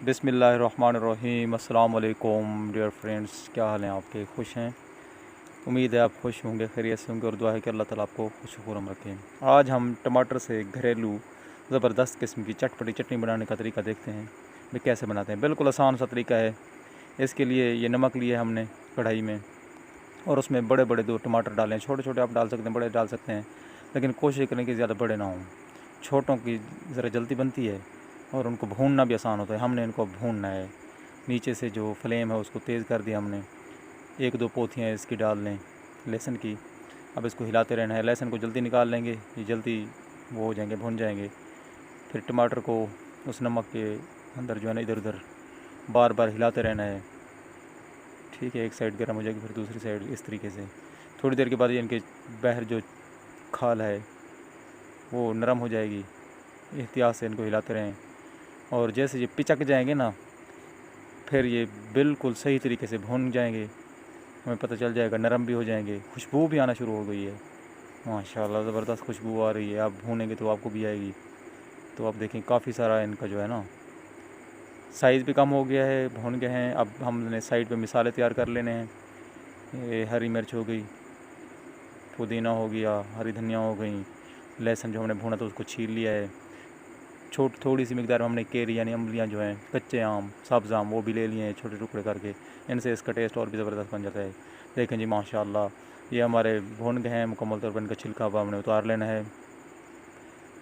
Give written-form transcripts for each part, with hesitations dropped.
बिस्मिल्लाहिर्रहमानिर्रहीम। अस्सलाम वालेकुम डियर फ्रेंड्स, क्या हाल हैं आपके? खुश हैं? उम्मीद है आप खुश होंगे, खैरियत से होंगे और दुआ है कि अल्लाह ताला आपको खुश खुरम रखें। आज हम टमाटर से घरेलू ज़बरदस्त किस्म की चटपटी चटनी बनाने का तरीका देखते हैं भी कैसे बनाते हैं। बिल्कुल आसान सा तरीका है। इसके लिए ये नमक लिया हमने कढ़ाई में और उसमें बड़े बड़े 2 टमाटर डालें। छोटे छोटे आप डाल सकते हैं, बड़े डाल सकते हैं, लेकिन कोशिश करें कि ज़्यादा बड़े ना हों। छोटों की ज़रा जल्दी बनती है और उनको भूनना भी आसान होता है। हमने इनको भूनना है। नीचे से जो फ्लेम है उसको तेज़ कर दिया हमने। 1-2 पोथियाँ इसकी डाल लें लहसुन की। अब इसको हिलाते रहना है। लहसुन को जल्दी निकाल लेंगे, ये जल्दी वो हो जाएंगे, भुन जाएंगे। फिर टमाटर को उस नमक के अंदर जो है ना, इधर उधर बार बार हिलाते रहना है। ठीक है, एक साइड गर्म हो जाएगी, फिर दूसरी साइड इस तरीके से। थोड़ी देर के बाद इनके बाहर जो खाल है वो नरम हो जाएगी। एहतियात से इनको हिलाते रहें और जैसे ये पिचक जाएंगे ना, फिर ये बिल्कुल सही तरीके से भून जाएंगे। हमें पता चल जाएगा, नरम भी हो जाएंगे। खुशबू भी आना शुरू हो गई है, माशाल्लाह ज़बरदस्त खुशबू आ रही है। आप भूनेंगे तो आपको भी आएगी। तो आप देखें काफ़ी सारा इनका जो है ना साइज़ भी कम हो गया है, भून गए हैं। अब हमने साइड पे मिसाले तैयार कर लेने हैं। ये हरी मिर्च हो गई, पुदीना हो गया, हरी धनिया हो गई, लहसुन जो हमने भूना था उसको छील लिया है। थोड़ी सी मिकदार में हमने केरी यानी अम्बलियाँ जो हैं, कच्चे आम, सब्ज़ आम, वो भी ले लिए हैं छोटे टुकड़े करके। इनसे इसका टेस्ट और भी ज़बरदस्त बन जाता है। देखें जी माशाल्लाह, ये हमारे भुन गए हैं मुकम्मल तौर पर। इनका छिलका अब हमने उतार लेना है।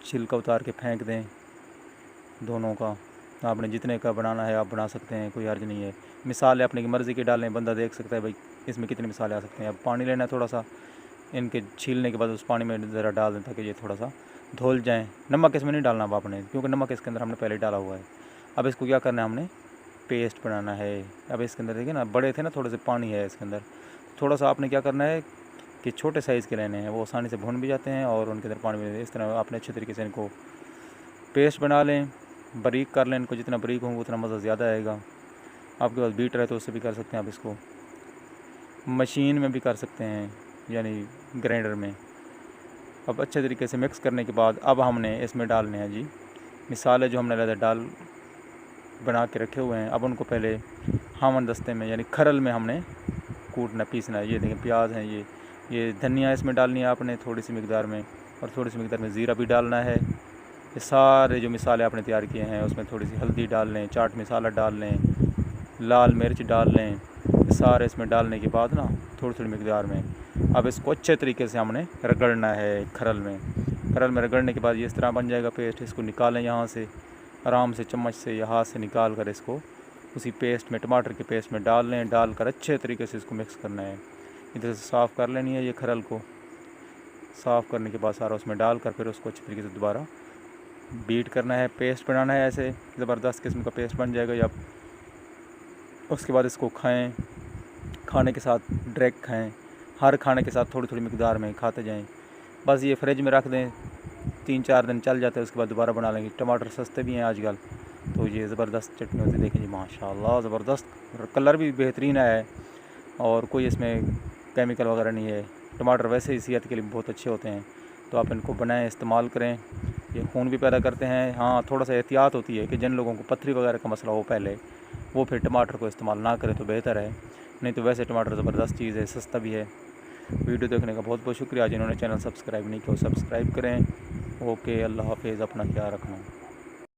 छिलका उतार के फेंक दें दोनों का। आपने जितने का बनाना है आप बना सकते हैं, कोई हर्ज नहीं है। मिसाले अपनी मर्ज़ी के डालें, बंदा देख सकता है भाई इसमें कितने मिसाले आ सकते हैं। अब पानी लेना है थोड़ा सा, इनके छीलने के बाद उस पानी में ज़रा डाल दें ताकि ये थोड़ा सा धुल जाएं। नमक इसमें नहीं डालना अब आपने, क्योंकि नमक इसके अंदर हमने पहले डाला हुआ है। अब इसको क्या करना है, हमने पेस्ट बनाना है। अब इसके अंदर देखिए ना, बड़े थे ना, थोड़े से पानी है इसके अंदर। थोड़ा सा आपने क्या करना है कि छोटे साइज़ के लेने हैं, वो आसानी से भुन भी जाते हैं और उनके अंदर पानी भी। इस तरह आपने अच्छे तरीके से इनको पेस्ट बना लें, बारीक कर लें इनको। जितना बारीक होंगे उतना मज़ा ज़्यादा आएगा। आपके पास बीटर है तो उससे भी कर सकते हैं। आप इसको मशीन में भी कर सकते हैं, यानी ग्राइंडर में। अब अच्छे तरीके से मिक्स करने के बाद अब हमने इसमें डालने हैं जी मिसाले जो हमने लहदा डाल बना के रखे हुए हैं। अब उनको पहले हामन दस्ते में यानी खरल में हमने कूटना, पीसना है। ये देखें प्याज हैं, ये धनिया इसमें डालनी है आपने थोड़ी सी मिकदार में, और थोड़ी सी मिकदार में ज़ीरा भी डालना है। ये सारे जो मिसाले आपने तैयार किए हैं उसमें थोड़ी सी हल्दी डाल लें, चाट मसाला डाल लें, लाल मिर्च डाल लें। ये सारे इसमें डालने के बाद ना थोड़ी थोड़ी मिकदार में अब इसको अच्छे तरीके से हमने रगड़ना है खरल में। खरल में रगड़ने के बाद ये इस तरह बन जाएगा पेस्ट। इसको निकालें यहाँ से, आराम से चम्मच से या हाथ से निकाल कर इसको उसी पेस्ट में, टमाटर के पेस्ट में डाल लें। डाल कर अच्छे तरीके से इसको मिक्स करना है। इधर से साफ़ कर लेनी है ये खरल को। साफ़ करने के बाद सारा उसमें डाल कर फिर उसको अच्छे तरीके से दोबारा बीट करना है, पेस्ट बनाना है। ऐसे ज़बरदस्त किस्म का पेस्ट बन जाएगा। या उसके बाद इसको खाएं, खाने के साथ डायरेक्ट खाएं। हर खाने के साथ थोड़ी थोड़ी मिकदार में खाते जाएं। बस ये फ्रिज में रख दें, 3-4 दिन चल जाते हैं, उसके बाद दोबारा बना लेंगे। टमाटर सस्ते भी हैं आजकल, तो ये ज़बरदस्त चटनी होती है। देखें जी माशाल्लाह ज़बरदस्त, कलर भी बेहतरीन है और कोई इसमें केमिकल वगैरह नहीं है। टमाटर वैसे ही सेहत के लिए बहुत अच्छे होते हैं, तो आप इनको बनाएं, इस्तेमाल करें। ये खून भी पैदा करते हैं। हाँ, थोड़ा सा एहतियात होती है कि जिन लोगों को पथरी वगैरह का मसला हो पहले, वो फिर टमाटर को इस्तेमाल ना करें तो बेहतर है। नहीं तो वैसे टमाटर ज़बरदस्त चीज़ है, सस्ता भी है। वीडियो देखने का बहुत बहुत शुक्रिया। जिन्होंने चैनल सब्सक्राइब नहीं किया वो सब्सक्राइब करें। ओके, अल्लाह हाफिज़, अपना ख्याल रखना।